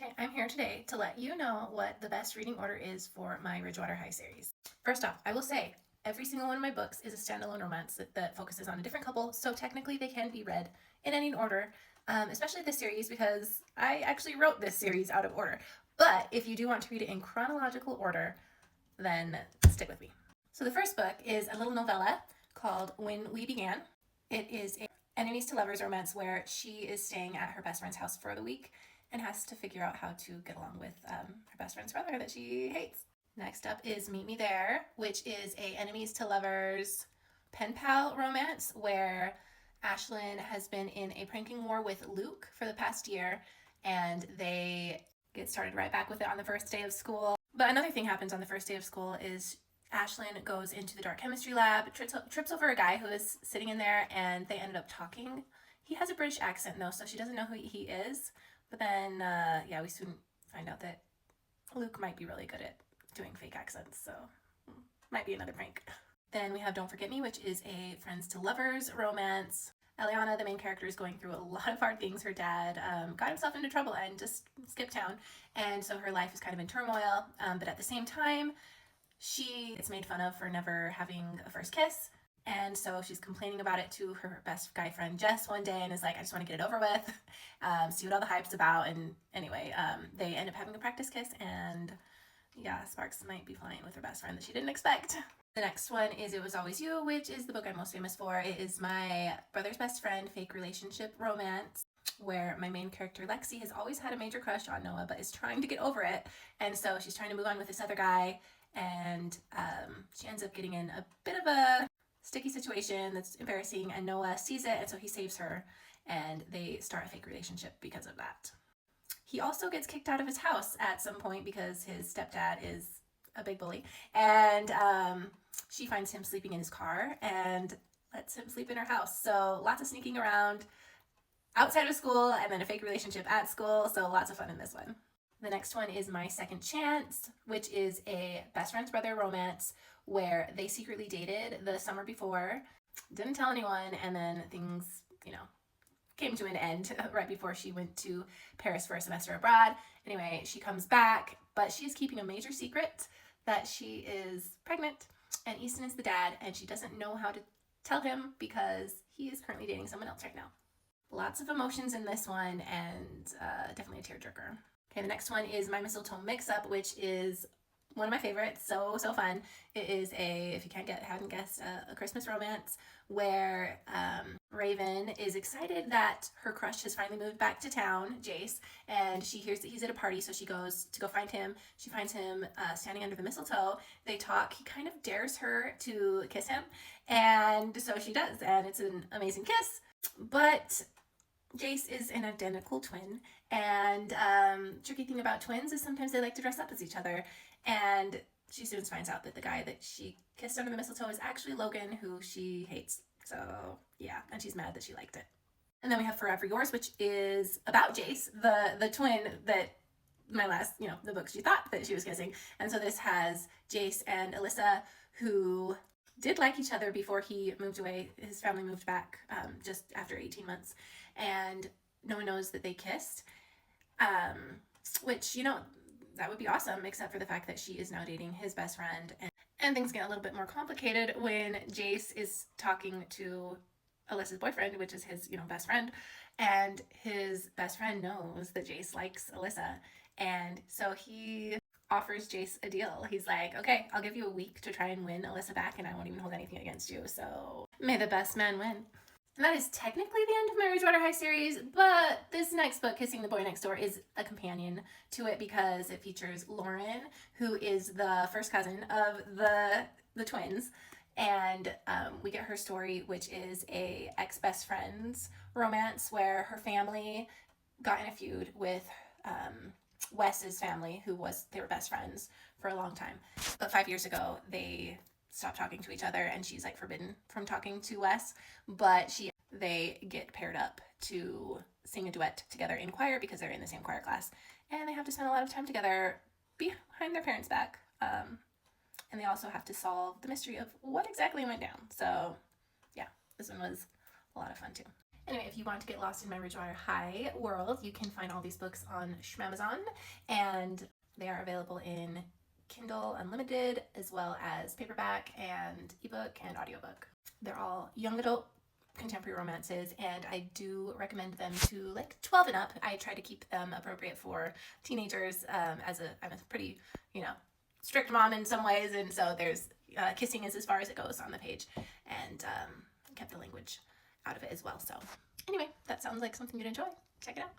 Okay, I'm here today to let you know what the best reading order is for my Ridgewater High series. First off, I will say every single one of my books is a standalone romance that focuses on a different couple, so technically they can be read in any order, especially this series because I actually wrote this series out of order. But if you do want to read it in chronological order, then stick with me. So the first book is a little novella called When We Began. It is a enemies to lovers romance where she is staying at her best friend's house for the week and has to figure out how to get along with her best friend's brother that she hates. Next up is Meet Me There, which is a enemies to lovers pen pal romance where Ashlyn has been in a pranking war with Luke for the past year, and they get started right back with it on the first day of school. But another thing happens on the first day of school is Ashlyn goes into the dark chemistry lab, trips over a guy who is sitting in there, and they ended up talking. He has a British accent though, so she doesn't know who he is. But then, we soon find out that Luke might be really good at doing fake accents, so might be another prank. Then we have Don't Forget Me, which is a friends to lovers romance. Eliana, the main character, is going through a lot of hard things. Her dad got himself into trouble and just skipped town, and so her life is kind of in turmoil, but at the same time, she is made fun of for never having a first kiss. And so she's complaining about it to her best guy friend Jess one day and is like, I just want to get it over with, see what all the hype's about. And anyway, they end up having a practice kiss, and yeah, sparks might be flying with her best friend that she didn't expect. The next one is It Was Always You, which is the book I'm most famous for. It is my brother's best friend fake relationship romance where my main character Lexi has always had a major crush on Noah but is trying to get over it, and so she's trying to move on with this other guy, and she ends up getting in a bit of a sticky situation that's embarrassing, and Noah sees it, and so he saves her, and they start a fake relationship because of that. He also gets kicked out of his house at some point because his stepdad is a big bully, and she finds him sleeping in his car and lets him sleep in her house. So lots of sneaking around outside of school, and then a fake relationship at school, so lots of fun in this one. The next one is My Second Chance, which is a best friend's brother romance where they secretly dated the summer before, didn't tell anyone, and then things, came to an end right before she went to Paris for a semester abroad. Anyway, she comes back, but she is keeping a major secret that she is pregnant, and Easton is the dad, and she doesn't know how to tell him because he is currently dating someone else right now. Lots of emotions in this one, and definitely a tearjerker. Okay, the next one is My Mistletoe Mix-Up, which is one of my favorites. So fun. It is if you hadn't guessed, a Christmas romance where Raven is excited that her crush has finally moved back to town, Jace, and she hears that he's at a party, so she goes to go find him. She finds him standing under the mistletoe. They talk. He kind of dares her to kiss him, and so she does, and it's an amazing kiss. But Jace is an identical twin, and tricky thing about twins is sometimes they like to dress up as each other, and she soon finds out that the guy that she kissed under the mistletoe is actually Logan, who she hates. So yeah, and she's mad that she liked it. And then we have Forever Yours, which is about Jace, the twin that my last, the book she thought that she was kissing. And so this has Jace and Alyssa, who did like each other before he moved away. His family moved back just after 18 months, and no one knows that they kissed, which, that would be awesome, except for the fact that she is now dating his best friend, and things get a little bit more complicated when Jace is talking to Alyssa's boyfriend, which is his, best friend, and his best friend knows that Jace likes Alyssa, and so he offers Jace a deal. He's like, okay, I'll give you a week to try and win Alyssa back, and I won't even hold anything against you, so may the best man win. And that is technically the end of my Ridgewater High series, but this next book, Kissing the Boy Next Door, is a companion to it because it features Lauren, who is the first cousin of the twins, and we get her story, which is a ex-best friends romance where her family got in a feud with Wes's family, they were best friends for a long time, but 5 years ago they stopped talking to each other, and she's like forbidden from talking to Wes, but they get paired up to sing a duet together in choir because they're in the same choir class, and they have to spend a lot of time together behind their parents' back, and they also have to solve the mystery of what exactly went down. So yeah, this one was a lot of fun too. Anyway, if you want to get lost in my Ridgewater High world, you can find all these books on Schmamazon, and they are available in Kindle Unlimited, as well as paperback and ebook and audiobook. They're all young adult contemporary romances, and I do recommend them to like 12 and up. I try to keep them appropriate for teenagers, I'm a pretty, strict mom in some ways, and so there's kissing is as far as it goes on the page, and kept the language out of it as well. So anyway, that sounds like something you'd enjoy. Check it out.